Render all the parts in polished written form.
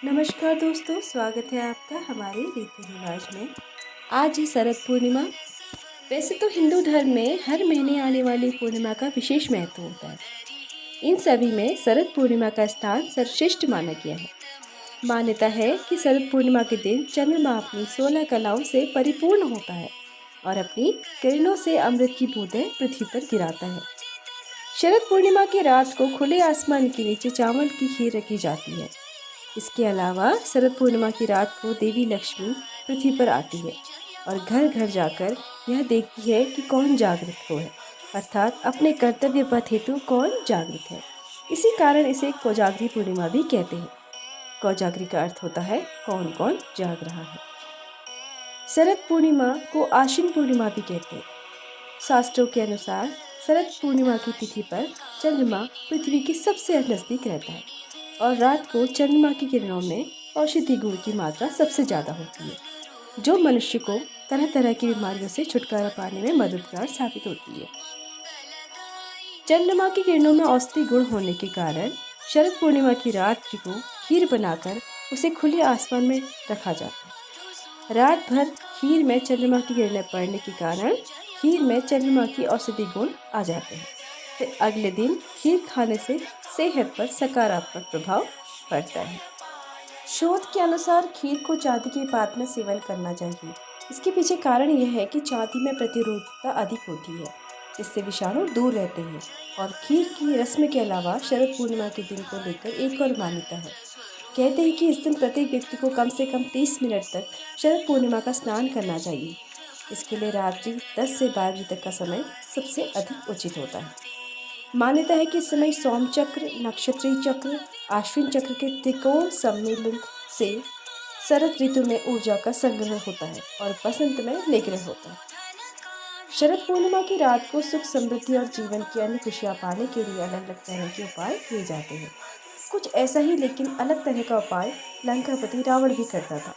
नमस्कार दोस्तों, स्वागत है आपका हमारे रीति रिवाज में। आज है शरद पूर्णिमा। वैसे तो हिंदू धर्म में हर महीने आने वाली पूर्णिमा का विशेष महत्व होता है। इन सभी में शरद पूर्णिमा का स्थान सर्वश्रेष्ठ माना गया है। मान्यता है कि शरद पूर्णिमा के दिन चंद्रमा अपनी 16 कलाओं से परिपूर्ण होता है और अपनी किरणों से अमृत की बूंदें पृथ्वी पर गिराता है। शरद पूर्णिमा की रात को खुले आसमान के नीचे चावल की खीर रखी जाती है। इसके अलावा शरद पूर्णिमा की रात को देवी लक्ष्मी पृथ्वी पर आती है और घर घर जाकर यह देखती है कि कौन जागृत हो है, अर्थात अपने कर्तव्य पथ हेतु कौन जागृत है। इसी कारण इसे कोजागरी पूर्णिमा भी कहते हैं। कोजागरी का अर्थ होता है कौन कौन जाग रहा है। शरद पूर्णिमा को आश्विन पूर्णिमा भी कहते हैं। शास्त्रों के अनुसार शरद पूर्णिमा की तिथि पर चंद्रमा पृथ्वी के सबसे नजदीक रहता है और रात को चंद्रमा की किरणों में औषधि गुण की मात्रा सबसे ज़्यादा होती है, जो मनुष्य को तरह तरह की बीमारियों से छुटकारा पाने में मददगार साबित होती है। चंद्रमा की किरणों में औषधि गुण होने के कारण शरद पूर्णिमा की रात को खीर बनाकर उसे खुले आसमान में रखा जाता है। रात भर खीर में चंद्रमा की किरणें पड़ने के कारण खीर में चंद्रमा की औषधि गुण आ जाते हैं। फिर अगले दिन खीर खाने से सेहत पर सकारात्मक प्रभाव पड़ता है। शोध के अनुसार खीर को चांदी के पात्र में सेवन करना चाहिए। इसके पीछे कारण यह है कि चांदी में प्रतिरोधकता अधिक होती है, इससे विषाणु दूर रहते हैं। और खीर की रस्म के अलावा शरद पूर्णिमा के दिन को लेकर एक और मान्यता है। कहते हैं कि इस दिन प्रत्येक व्यक्ति को कम से कम 30 मिनट तक शरद पूर्णिमा का स्नान करना चाहिए। इसके लिए रात्रि 10 से 12 बजे तक का समय सबसे अधिक उचित होता है। मान्यता है कि इस समय सोम चक्र, नक्षत्रीय चक्र, आश्विन चक्र के त्रिकोण सम्मेलन से शरद ऋतु में ऊर्जा का संग्रह होता है और बसंत में निग्रह होता है। शरद पूर्णिमा की रात को सुख, समृद्धि और जीवन की अन्य खुशियाँ पाने के लिए अलग अलग तरह के उपाय किए जाते हैं। कुछ ऐसा ही लेकिन अलग तरह का उपाय लंकापति रावण भी करता था।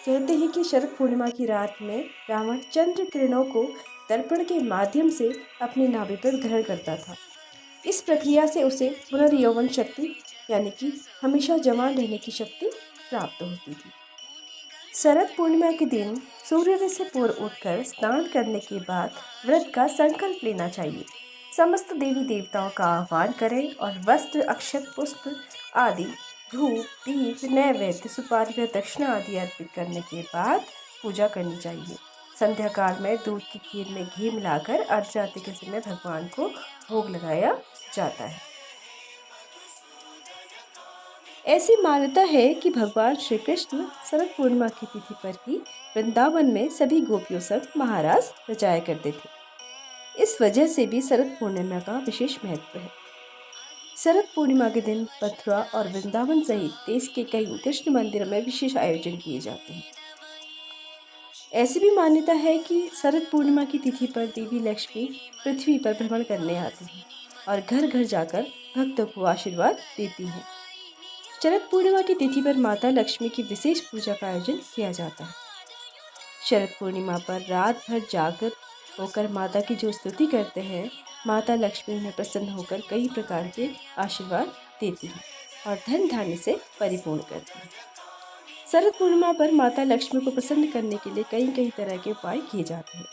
कहते हैं कि शरद पूर्णिमा की रात में रावण चंद्र किरणों को दर्पण के माध्यम से अपनी नाभि पर ग्रहण करता था। इस प्रक्रिया से उसे पुनर्यौवन शक्ति यानी कि हमेशा जवान रहने की शक्ति प्राप्त होती थी। शरद पूर्णिमा के दिन सूर्योदय से पूर्व उठकर स्नान करने के बाद व्रत का संकल्प लेना चाहिए। समस्त देवी देवताओं का आह्वान करें और वस्त्र, अक्षत, पुष्प आदि, धूप, दीप, नैवेद्य, सुपारी व दक्षिणा आदि अर्पित करने के बाद पूजा करनी चाहिए। संध्या काल में दूध की खीर में घी मिलाकर अर्धरात्रि के समय भगवान को भोग लगाया जाता है। ऐसी मान्यता है कि भगवान श्री कृष्ण शरद पूर्णिमा की तिथि पर ही वृंदावन में सभी गोपियों संग महारास रचाया करते थे। इस वजह से भी शरद पूर्णिमा का विशेष महत्व है। शरद पूर्णिमा के दिन मथुरा और वृंदावन सहित देश के कई कृष्ण मंदिरों में विशेष आयोजन किए जाते हैं। ऐसी भी मान्यता है कि शरद पूर्णिमा की तिथि पर देवी लक्ष्मी पृथ्वी पर भ्रमण करने आती हैं और घर घर जाकर भक्तों को आशीर्वाद देती हैं। शरद पूर्णिमा की तिथि पर माता लक्ष्मी की विशेष पूजा का आयोजन किया जाता है। शरद पूर्णिमा पर रात भर जागृत होकर माता की जो स्तुति करते हैं, माता लक्ष्मी उन्हें प्रसन्न होकर कई प्रकार के आशीर्वाद देती हैं और धन धान्य से परिपूर्ण करती हैं। शरद पूर्णिमा पर माता लक्ष्मी को प्रसन्न करने के लिए कई कई तरह के उपाय किए जाते हैं,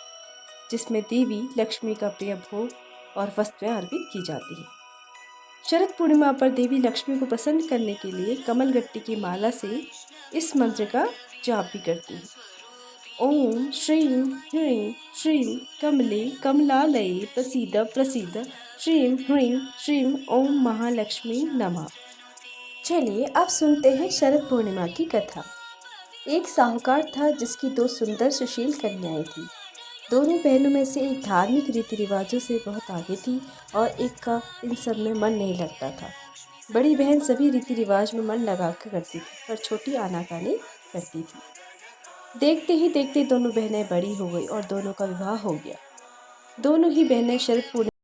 जिसमें देवी लक्ष्मी का प्रिय भोग और वस्तुएं अर्पित की जाती हैं। शरद पूर्णिमा पर देवी लक्ष्मी को प्रसन्न करने के लिए कमल गट्टी की माला से इस मंत्र का जाप भी करती हैं। ओम श्रीं ह्रीं श्रीं कमले कमलालये प्रसीद प्रसीद श्रीं ह्रीं श्रीं ओम महालक्ष्मी नमः। चलिए अब सुनते हैं शरद पूर्णिमा की कथा। एक साहूकार था जिसकी दो सुंदर सुशील कन्याएं थीं। दोनों बहनों में से एक धार्मिक रीति रिवाजों से बहुत आगे थी और एक का इन सब में मन नहीं लगता था। बड़ी बहन सभी रीति रिवाज में मन लगा कर करती थी, पर छोटी आनाकानी करती थी। देखते ही देखते दोनों बहनें बड़ी हो गई और दोनों का विवाह हो गया। दोनों ही बहनें शरद पूर्णिमा